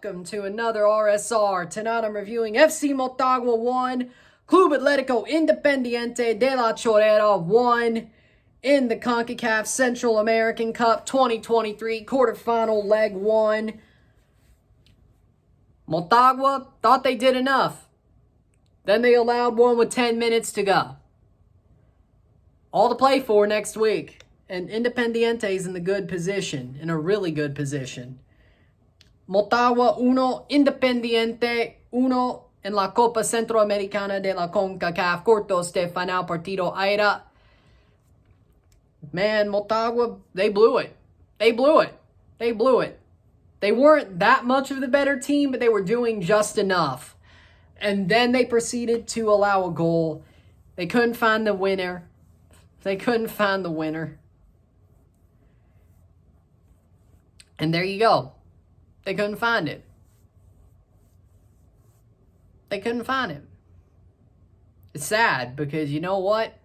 Welcome to another RSR. Tonight I'm reviewing FC Motagua 1, Club Atletico Independiente de la Chorrera 1 in the CONCACAF Central American Cup 2023 quarterfinal leg 1. Motagua thought they did enough. Then they allowed one with 10 minutes to go. All to play for next week. And Independiente is in the good position, in a really good position. Motagua 1, Independiente 1 en la Copa Centroamericana de la CONCACAF Cuartos de Final Partido Aira. Man, Motagua, they blew it. They blew it. They blew it. They weren't that much of the better team, but they were doing just enough. And then they proceeded to allow a goal. They couldn't find the winner. They couldn't find the winner. And there you go. They couldn't find it. They couldn't find it. It's sad because you know what?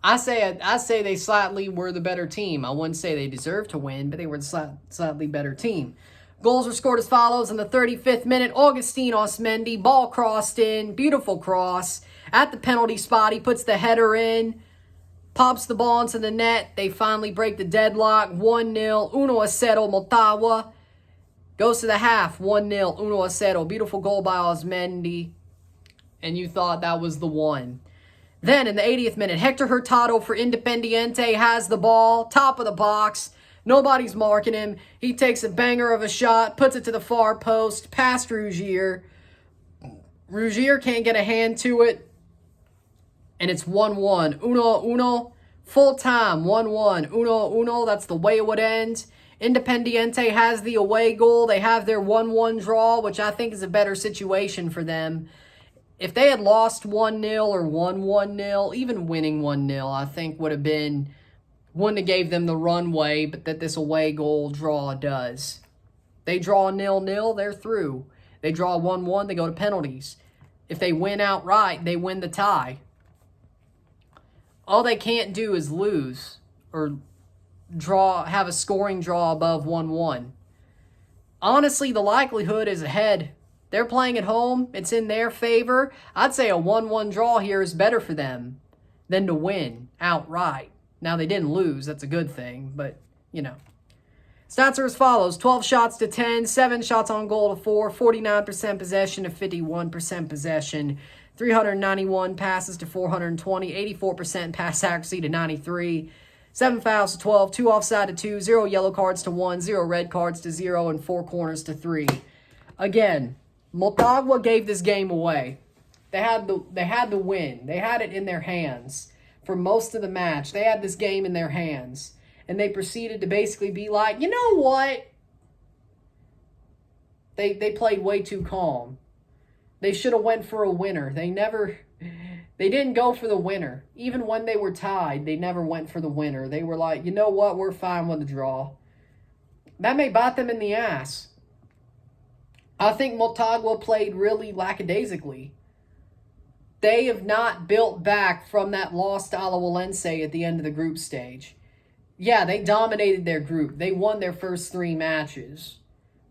I say they slightly were the better team. I wouldn't say they deserved to win, but they were the slightly better team. Goals were scored as follows. In the 35th minute, Agustin Osmendi, ball crossed in, beautiful cross. At the penalty spot, he puts the header in, pops the ball into the net. They finally break the deadlock, 1-0, 1-0 Motagua. Goes to the half, 1-0, 1-0. Beautiful goal by Osmendi. And you thought that was the one. Then in the 80th minute, Hector Hurtado for Independiente has the ball, top of the box. Nobody's marking him. He takes a banger of a shot, puts it to the far post, past Rougier. Rougier can't get a hand to it. And it's 1-1. 1-1. Full time, 1-1. 1-1. That's the way it would end. Independiente has the away goal. They have their 1-1 draw, which I think is a better situation for them. If they had lost 1-0 or won 1-0, even winning 1-0, I think wouldn't have gave them the runway, but that this away goal draw does. They draw 0-0, they're through. They draw 1-1, they go to penalties. If they win outright, they win the tie. All they can't do is lose or have a scoring draw above 1-1. Honestly, the likelihood is ahead. They're playing at home. It's in their favor. I'd say a 1-1 draw here is better for them than to win outright. Now, they didn't lose. That's a good thing, but, you know. Stats are as follows. 12 shots to 10, 7 shots on goal to 4, 49% possession to 51% possession, 391 passes to 420, 84% pass accuracy to 93, 7 fouls to 12, 2 offside to 2, 0 yellow cards to 1, 0 red cards to 0, and 4 corners to 3. Again, Motagua gave this game away. They had the win. They had it in their hands for most of the match. They had this game in their hands. And they proceeded to basically be like, you know what? They played way too calm. They should have went for a winner. They didn't go for the winner. Even when they were tied, they never went for the winner. They were like, you know what? We're fine with the draw. That may bite them in the ass. I think Motagua played really lackadaisically. They have not built back from that loss to Alajuelense at the end of the group stage. Yeah, they dominated their group. They won their first 3 matches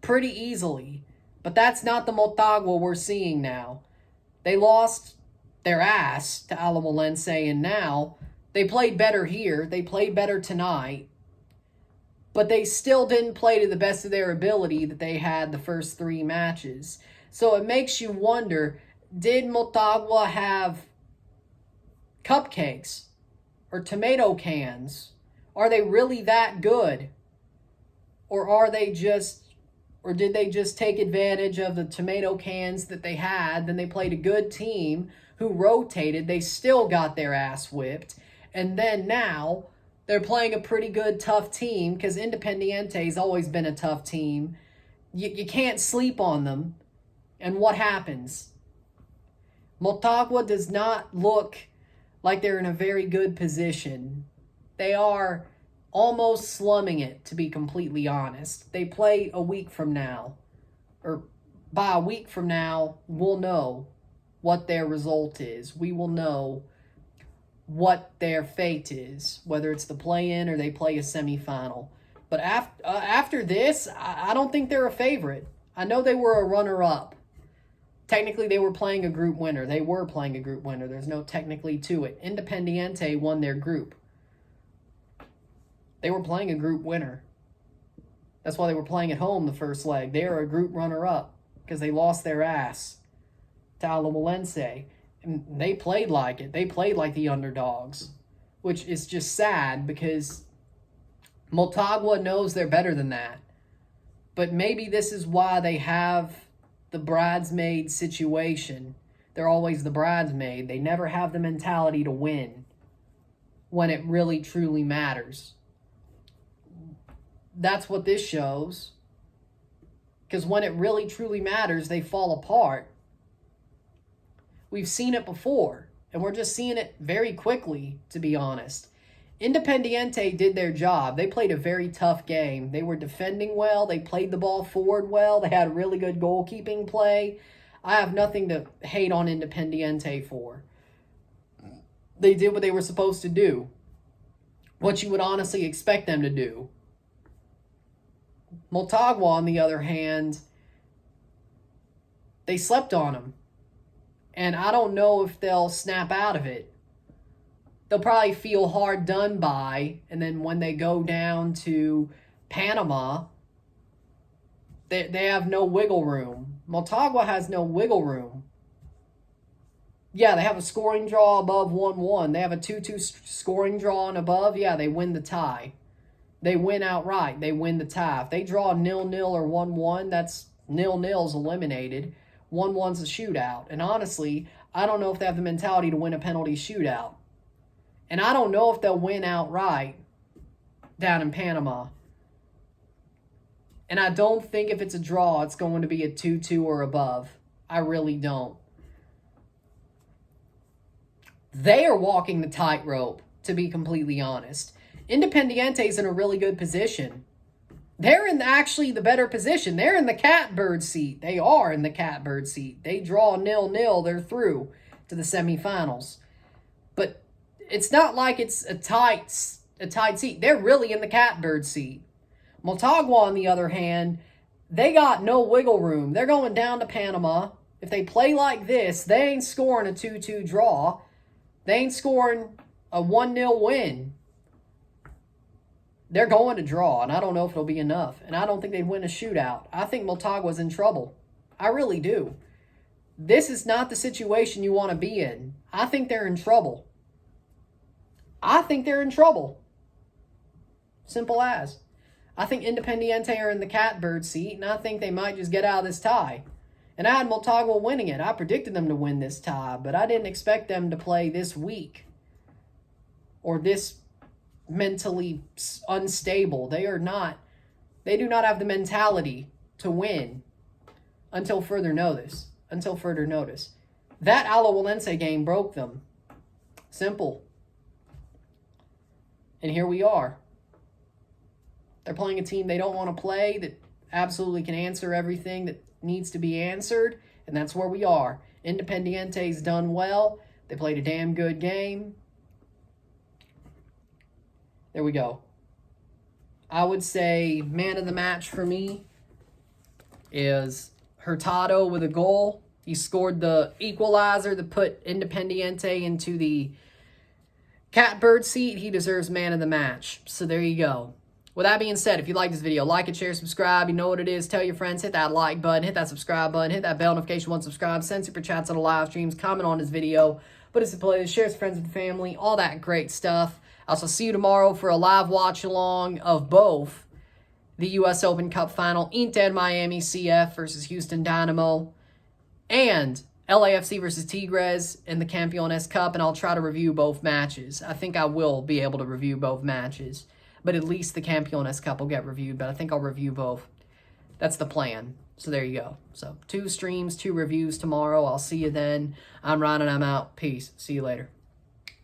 pretty easily. But that's not the Motagua we're seeing now. They lost their ass to Alajuelense, and now they played better here. They played better tonight. But they still didn't play to the best of their ability that they had the first 3 matches. So it makes you wonder, did Motagua have cupcakes or tomato cans? Are they really that good? Or did they just take advantage of the tomato cans that they had? Then they played a good team who rotated. They still got their ass whipped. And then now they're playing a pretty good, tough team because Independiente has always been a tough team. You can't sleep on them. And what happens? Motagua does not look like they're in a very good position. They are almost slumming it, to be completely honest. They play a week from now. Or by a week from now, we'll know what their result is. We will know what their fate is, whether it's the play-in or they play a semifinal. But after this, I don't think they're a favorite. I know they were a runner-up. Technically, they were playing a group winner. They were playing a group winner. There's no technically to it. Independiente won their group. They were playing a group winner. That's why they were playing at home the first leg. They are a group runner-up because they lost their ass to Alajuelense. And they played like it. They played like the underdogs, which is just sad because Motagua knows they're better than that. But maybe this is why they have the bridesmaid situation. They're always the bridesmaid. They never have the mentality to win when it really, truly matters. That's what this shows. Because when it really, truly matters, they fall apart. We've seen it before, and we're just seeing it very quickly, to be honest. Independiente did their job. They played a very tough game. They were defending well. They played the ball forward well. They had really good goalkeeping play. I have nothing to hate on Independiente for. They did what they were supposed to do. What you would honestly expect them to do. Motagua, on the other hand, they slept on them. And I don't know if they'll snap out of it. They'll probably feel hard done by, and then when they go down to Panama, they have no wiggle room. Motagua has no wiggle room. Yeah, they have a scoring draw above 1-1. They have a 2-2 scoring draw and above. Yeah, they win the tie. They win outright. They win the tie. If they draw 0-0 or 1-1, that's 0-0's eliminated. 1-1's a shootout. And honestly, I don't know if they have the mentality to win a penalty shootout. And I don't know if they'll win outright down in Panama. And I don't think if it's a draw, it's going to be a 2-2 or above. I really don't. They are walking the tightrope, to be completely honest. Independiente's in a really good position. They're in actually the better position. They're in the catbird seat. They are in the catbird seat. They draw 0-0. They're through to the semifinals. But it's not like it's a tight seat. They're really in the catbird seat. Motagua, on the other hand, they got no wiggle room. They're going down to Panama. If they play like this, they ain't scoring a 2-2 draw. They ain't scoring a 1-0 win. They're going to draw, and I don't know if it'll be enough. And I don't think they'd win a shootout. I think Motagua's in trouble. I really do. This is not the situation you want to be in. I think they're in trouble. I think they're in trouble. Simple as. I think Independiente are in the catbird seat, and I think they might just get out of this tie. And I had Motagua winning it. I predicted them to win this tie, but I didn't expect them to play this weak or this mentally unstable. They do not have the mentality to win until further notice. That Alajuelense game broke them. Simple. And here we are. They're playing a team they don't want to play that absolutely can answer everything that needs to be answered, and that's where we are. Independiente's done well. They played a damn good game. There we go. I would say man of the match for me is Hurtado with a goal. He scored the equalizer that put Independiente into the catbird seat. He deserves man of the match. So there you go. With that being said, if you like this video, like it, share, subscribe. You know what it is. Tell your friends. Hit that like button. Hit that subscribe button. Hit that bell notification once subscribed. Send super chats on the live streams. Comment on this video. Put us in playlist. Share with friends and family. All that great stuff. I'll also see you tomorrow for a live watch-along of both the U.S. Open Cup Final, Inter Miami CF versus Houston Dynamo, and LAFC versus Tigres in the Campeones Cup, and I'll try to review both matches. I think I will be able to review both matches, but at least the Campeones Cup will get reviewed, but I think I'll review both. That's the plan. So there you go. So 2 streams, 2 reviews tomorrow. I'll see you then. I'm Ron, and I'm out. Peace. See you later.